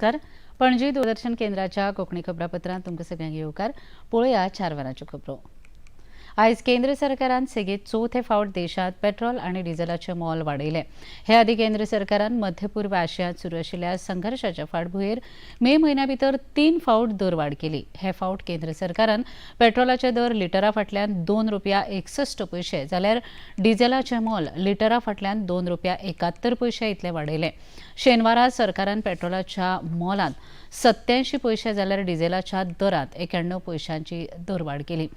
नमस्कार. पणजी दूरदर्शन केंद्राच्या कोंकणी खबरापत्रांत तुमकां सगळ्यांक येवकार. पळोवया 4 वरांच्यो खबरो. आयज केंद्र सरकारान सेगीत चवथे फावट देशांत पेट्रोल आनी डिझेलाचें मोल वाडयलें. हे आदी केंद्र सरकारान मध्य पूर्व आशियांत सुरू आशिल्ल्या संघर्शाच्या फाटभुंयेर मे म्हयन्या भितर 3 फावट दरवाड केली. हे फावट केंद्र सरकारान पेट्रोलाचे दर लिटरा फाटल्यान ₹2.61 जाल्यार डिझेलाचें मोल लिटरा फाटल्यान ₹2.71 इतलें वाडयलें. शेनवारा सरकारान पेट्रोलाच्या मोलांत 87 जाल्यार डिझेलाच्या दरांत 91 दरवाड केली.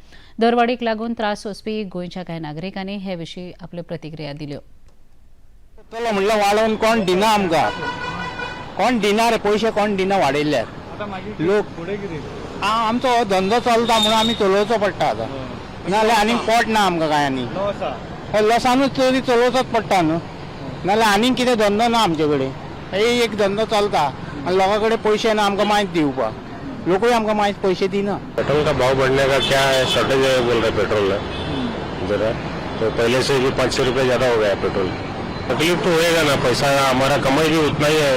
दरवाडीक लागून त्रास सोंसपी गोंयच्या कांय नागरिकांनी हे विशीं आपल्यो प्रतिक्रिया दिल्यो. पेट्रोल म्हणलं वाडोवन कोण दिना आमकां, कोण दिना रे पयशे, कोण दिना वाडयल्यार लोक. आमचो हो धंदो चलता म्हणून आमी चलोवचो पडटा आतां, नाल्यार आनीक पोट ना आमकां कांय. आनी लॉसानूच तरी चलोवचोच पडटा न्हू, नाल्यार आनीक कितें धंदो ना आमचे कडेन. एक धंदो चलता आनी लोकां कडेन पयशे ना आमकां माहीत दिवपाक. लोकूय हमको माइज पैसे दी ना. पेट्रोल का भाव बढ़ने का क्या है, शॉर्टेज है बोल रहे पेट्रोल जरा, तो पहले से भी 500 रुपये ज़्यादा हो गया पेट्रोल. तकलीफ तो होएगा ना, पैसा हमारा कमाई भी उतना ही है,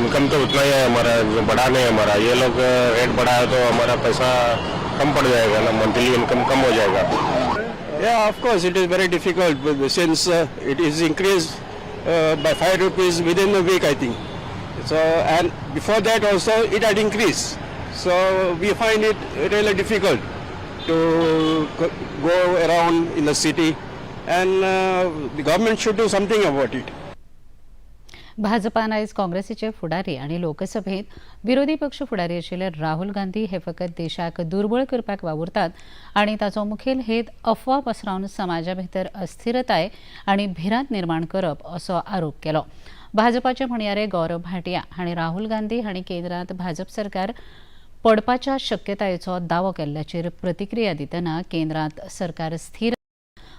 इनकम तो उतना ही है हमारा, जो बढ़ा नहीं हमारा. ये लोग रेट बढ़ाया तो हमारा पैसा कम पड़ जाएगा ना, मंथली इनकम कम हो जाएगा. Yeah, of course it is very difficult since it is increased by 5 rupees within a week, I think. So, and before that also it had increased. So we find it really difficult to go around in the city, and the government should do something about it. भाजपान आयज काँग्रेसीचे फुडारी आनी लोकसभेत विरोधी पक्ष फुडारी आशिल्ले राहुल गांधी हे फकत देशाक दुर्बळ करपाक वावुरतात आनी ताचो मुखेल हेत अफवा पसरावन समाजा भितर अस्थिरताय आनी भिरांत निर्माण करप असो आरोप केलो. भाजपाचे म्हणयारे गौरव भाटिया हांणी राहुल गांधी हांणी केंद्रांत भाजप सरकार पडपाच्या शक्यतायेचो दावो केल्ल्याचेर प्रतिक्रिया दितना केंद्रांत सरकार स्थिर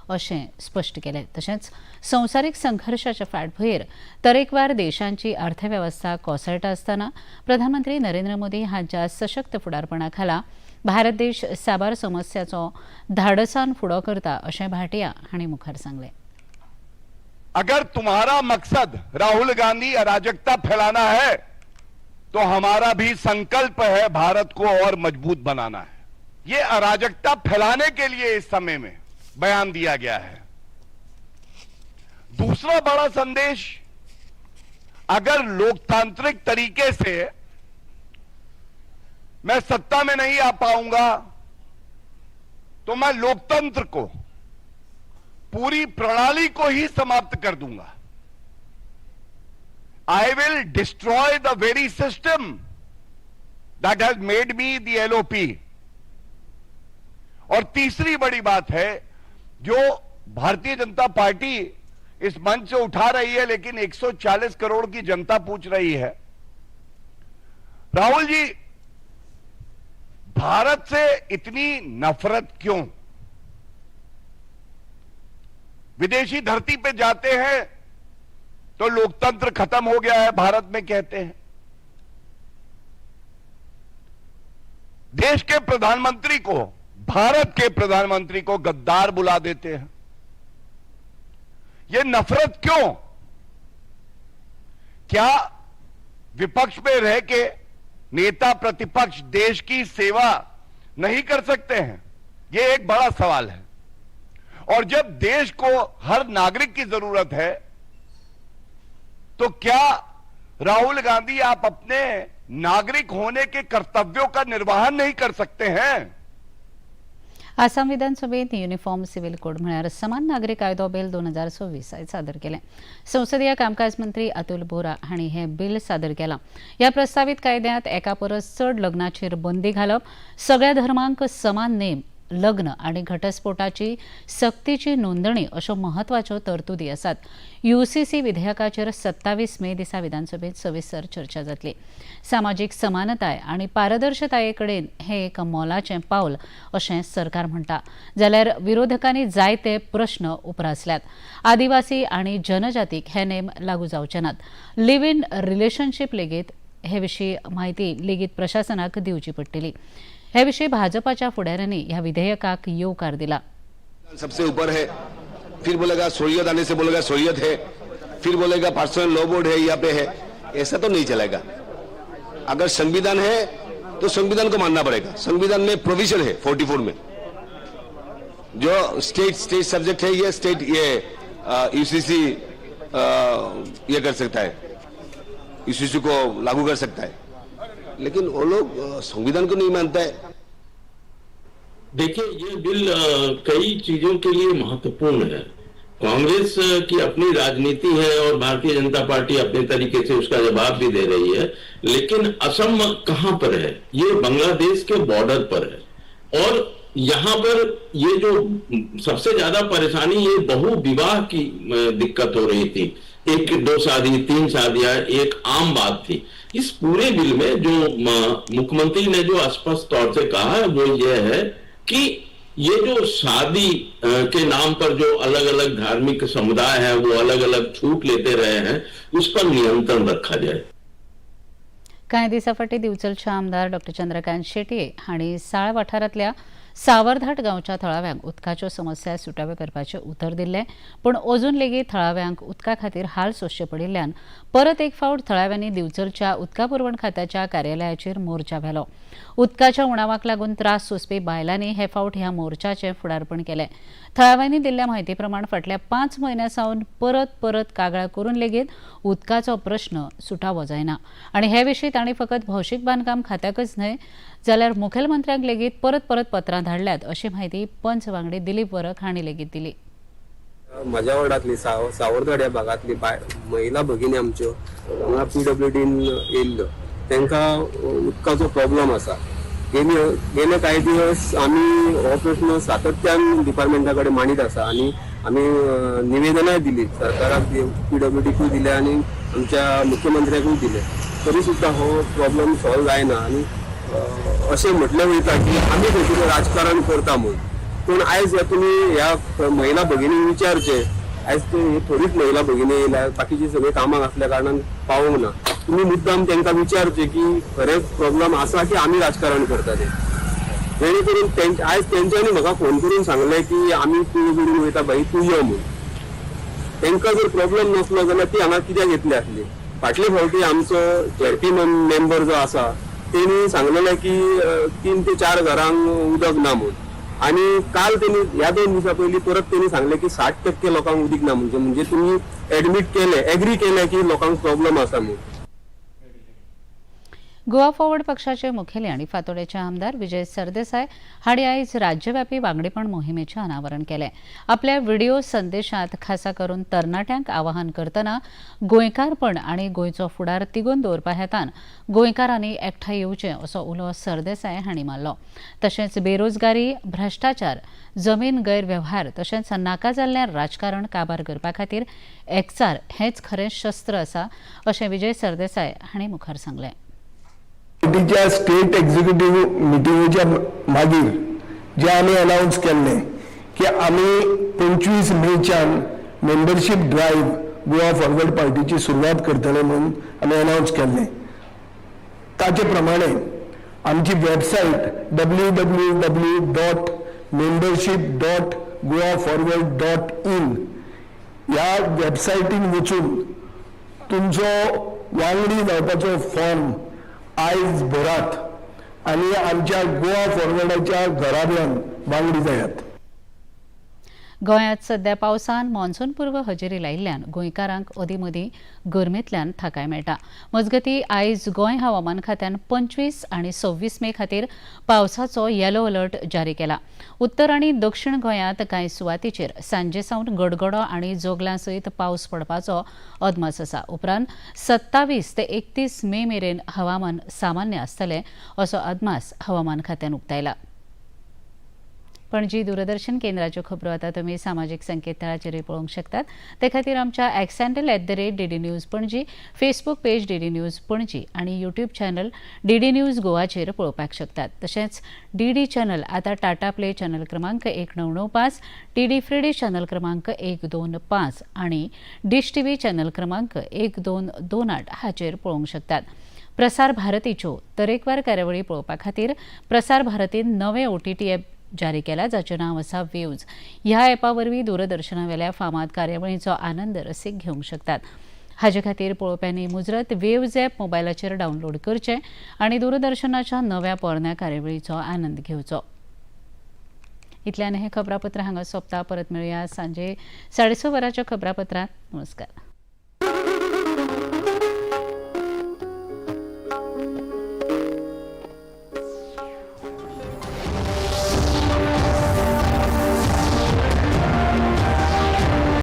अशें स्पश्ट केलें. तशेंच संवसारीक संघर्शाच्या फाटभुंयेर तरेकवार देशांची अर्थवेवस्था कोसळटा आसतना प्रधानमंत्री नरेंद्र मोदी हांच्या सशक्त फुडारपणा खाला भारत देश साबार समस्याचो धाडसान फुडो करता अशें भाटिया हांणी मुखार सांगलें. अगर तुम्हारा मकसद राहुल गांधी अराजकता फैलाना है तो हमारा भी संकल्प है भारत को और मजबूत बनाना है. ये अराजकता फैलाने के लिए इस समय में बयान दिया गया है. दूसरा बड़ा संदेश, अगर लोकतांत्रिक तरीके से मैं सत्ता में नहीं आ पाऊंगा तो मैं लोकतंत्र को, पूरी प्रणाली को ही समाप्त कर दूंगा. I will destroy the very system that has made me the LOP. और तीसरी बड़ी बात है जो भारतीय जनता पार्टी इस मंच से उठा रही है, लेकिन 140 करोड़ की जनता पूछ रही है, राहुल जी भारत से इतनी नफरत क्यों? विदेशी धरती पे जाते हैं तो लोकतंत्र खत्म हो गया है भारत में कहते हैं. देश के प्रधानमंत्री को, भारत के प्रधानमंत्री को गद्दार बुला देते हैं. ये नफरत क्यों? क्या विपक्ष में रह के नेता प्रतिपक्ष देश की सेवा नहीं कर सकते हैं? ये एक बड़ा सवाल है. और जब देश को हर नागरिक की जरूरत है तो क्या राहुल गांधी आप अपने नागरिक होने के कर्तव्यों का निर्वहन नहीं कर सकते हैं? आसाम विधानसभेत युनिफॉर्म सिव्हिल कोड म्हळ्यार समान नागरिक कायदो बिल 2026 आयज सादर केलें. संसदीय कामकाज मंत्री अतुल बोरा हांणी हें बिल सादर केलां. ह्या प्रस्तावित कायद्यांत एका परस चड लग्नाचेर बंदी घालप, सगळ्या धर्मांक समान नेम, लग्न आनी घटस्फोटाची सक्तीची नोंदणी अश्यो म्हत्वाच्यो तरतुदी आसात. यूसीसी विधेयकाचेर 27 मे दिसा विधानसभेत सविस्तर चर्चा जातली. सामाजीक समानताय आनी पारदर्शताये कडेन हें एक मोलाचें पावल अशें सरकार म्हणटा. जाल्यार विरोधकांनी जायते प्रस्न उपरासल्यात. आदिवासी आनी जनजातीक हे नेम लागू जावचे नात. लिव्ह इन रिलेशनशीप लेगीत हे विशीं म्हायती लेगीत प्रशासनाक दिवची पडटली. हे विषय भाजपाच्या फुडाऱ्यांनी ह्या विधेयकाक येवकार दिला. सबसे ऊपर है, फिर बोलेगा शरीयत आने से बोलेगा शरीयत है, फिर बोलेगा पर्सनल लॉ बोर्ड है यहाँ पे है. ऐसा तो नहीं चलेगा. अगर संविधान है तो संविधान को मानना पड़ेगा। संविधान में प्रोविजन है 44 में, जो स्टेट सब्जेक्ट है, ये स्टेट ये यूसीसी ये कर सकता है, यूसीसी को लागू कर सकता है, लेकिन वो लोग संविधान को नहीं मानता है। देखिए, ये बिल कई चीजों के लिए महत्वपूर्ण है। कांग्रेस की अपनी राजनीति है और भारतीय जनता पार्टी अपने तरीके से उसका जवाब भी दे रही है, लेकिन असम कहां पर है? ये बांग्लादेश के बॉर्डर पर है और यहाँ पर ये जो सबसे ज्यादा परेशानी, ये बहु विवाह की दिक्कत हो रही थी। 1 2 शादी 3 शादियां एक आम बात थी। इस पूरे बिल में जो मुख्यमंत्री ने जो स्पष्ट तौर से कहा है वो ये है कि ये जो शादी के नाम पर जो अलग अलग धार्मिक समुदाय हैं वो अलग अलग छूट लेते रहे हैं, उस पर नियंत्रण रखा जाए। कांय दिसा फाटीं दिवचलचे आमदार डॉ चंद्रकांत शेटये हांणी साळ वाठारांतल्या सावरघाट गांवच्या थळाव्यांक उदकाच्यो समस्या सुटाव्यो करपाचें उतर दिल्लें, पूण अजून लेगीत थळाव्यांक उदका खातीर हाल सोंसचे पडिल्ल्यान परत एक फावट थळाव्यांनी दिवचलच्या उदका पुरवण खात्याच्या कार्यालयाचेर मोर्चा व्हेलो। उदकाच्या उणावाक लागून त्रास सोंसपी बायलांनी हे फावट ह्या मोर्चाचें फुडारपण केलें। थळाव्यांनी दिल्ल्या म्हायती प्रमाण फाटल्या 5 म्हयन्यां सावन परत कागाळ करून लेगीत उदकाचो प्रश्न सुटावो जायना आनी हे विशीं तांणी फकत भौशीक बांदकाम खात्याकच न्हय जाल्यार मुखेलमंत्र्यांक लेगीत परत पत्रां धाडल्यात अशी माहिती पंच वांगडी दिलीप वरक हांणी लेगीत दिली। माझ्या वार्डातली सावरघाट या भागातली महिला भगिनी आमच्यो हांगा PWDन येयल्ल्यो, तांकां उदकाचो प्रॉब्लेम आसा। गेले काही दिवस आम्ही हो प्रश्न सातत्यान डिपार्टमेंटा कडेन मांडीत आसा आनी आमी निवेदनाय दिली सरकाराक, PWDकूय दिले आनी आमच्या मुख्यमंत्र्याकूय दिले, तरी सुद्दां हो प्रॉब्लेम सॉल्व जायना। आनी अशें म्हटलें वयता की आमी खंयतरी राजकारण करता म्हणून, पूण आयज तुमी ह्या महिला भगिनीक विचारचे, आयज थोडीच महिला भगिनी येयल्या, बाकीची सगळी कामाक आसल्या कारणान पावूंक ना। तुम्ही मुद्दाम तांकां विचारचे की खरेंच प्रॉब्लेम आसा की आमी राजकारण करता ते, जेणे करून आयज तेंच्यांनी म्हाका फोन करून सांगलें की आमी तूं जोडून वयता भाई, तूं यो म्हणून। तांकां जर प्रॉब्लेम नसलो जाल्यार ती हांगा कित्याक येतली आसली? फाटले फावटी आमचो झेडपी मेंबर जो आसा तेणी सांगलेलें की 3 ते 4 घरांक उदक ना म्हणून, आणि काल त्यांनी ह्या 2 दिवसा पयलीं परत त्यांनी सांगले की 60% लोकांक उदीक ना म्हणजे तुम्ही ऍडमिट केले, एग्री केले की लोकांक प्रॉब्लेम आसा म्हणून। गोवा फॉरवर्ड पक्षाचे मुखेली आनी फातोड्याचे आमदार विजय सरदेसाय हांणी आयज राज्यव्यापी वांगडीपण मोहिमेचें अनावरण केलें। आपल्या व्हिडिओ संदेशांत खासा करून तरणाट्यांक आवाहन करतना गोंयकारपण आनी गोंयचो फुडार तिगोवन दवरपा हेतान गोंयकारांनी एकठांय येवचें असो उलो सरदेसाय हांणी मारलो। तशेंच बेरोजगारी, भ्रश्टाचार, जमीन गैरव्यवहार तशेंच नाका जाल्लें राजकारण काबार करपा खातीर एकचार हेंच खरें शस्त्र आसा अशें विजय सरदेसाय हांणी मुखार सांगलें। पार्टीच्या स्टेट एक्झिक्युटिव्ह मिटिंगेच्या मागीर जे आम्ही अनाउन्स केल्लें की आम्ही 25 मेच्यान मेंबरशीप ड्रायव्ह गोवा फॉरवर्ड पार्टीची सुरवात करतले म्हणून आम्ही अनाउन्स केल्लें। ताचे प्रमाणे आमची वेबसायट www.membership.goaforward.in ह्या वेबसायटीन वचून तुमचो वांगडी जावपाचो फॉर्म आयज भरात आणि आमच्या गोवा फॉरवर्डाच्या घराब्यान वांगडी जायात। गोंयांत सध्या पावसान मॉन्सून पूर्व हजेरी लायिल्ल्यान गोंयकारांक अदीमदीं गरमेंतल्यान थाकाय मेळटा। मजगतीं आयज गोंय हवामान खात्यान 25 आनी 26 मे खातीर पावसाचो येलो अलर्ट जारी केला। उत्तर आनी दक्षिण गोंयांत कांय सुवातींचेर सांजे सावन गडगडो आनी जोगलां सयत पावस पडपाचो अदमास आसा। उपरांत 27 ते 31 मे मेरेन हवामान सामान्य आसतलें असो अदमास हवामान खात्यान उक्तायला। पणजी दूरदर्शन केंद्राच्यो खबरो आतां तुमी सामाजीक संकेतथळाचेरूय पळोवंक शकतात। ते खातीर आमच्या x handle @DD news Panaji, Facebook page DD news Panaji आनी यूट्यूब चॅनल DD न्यूज गोवाचेर पळोवपाक शकतात। तशेंच DD चॅनल आतां टाटा प्ले चॅनल क्रमांक 1995, DD फ्री डिश चॅनल क्रमांक 125 आनी डिश TV चॅनल क्रमांक 1228 हाचेर पळोवंक शकतात। प्रसार भारतीच्यो तरेकवार कार्यावळी पळोवपा खातीर प्रसार भारतीन नवें OTT ॲप जारी केला, जाचें नांव आसा व्यूज। ह्या ॲपा वरवीं दूरदर्शना वेल्या फामाद कार्यावळींचो आनंद रसीक घेवंक शकतात। हाचे खातीर पळोवप्यांनी मुजरत वेव्ज ॲप मोबायलाचेर डावनलोड करचें आनी दूरदर्शनाच्या नव्या पोरण्या कार्यावळीचो आनंद घेवचो. इतल्यान हें खबरापत्र हांगा सोंपता. परत मेळुया सांजे 6:30 वरांच्या खबरापत्रांत. नमस्कार.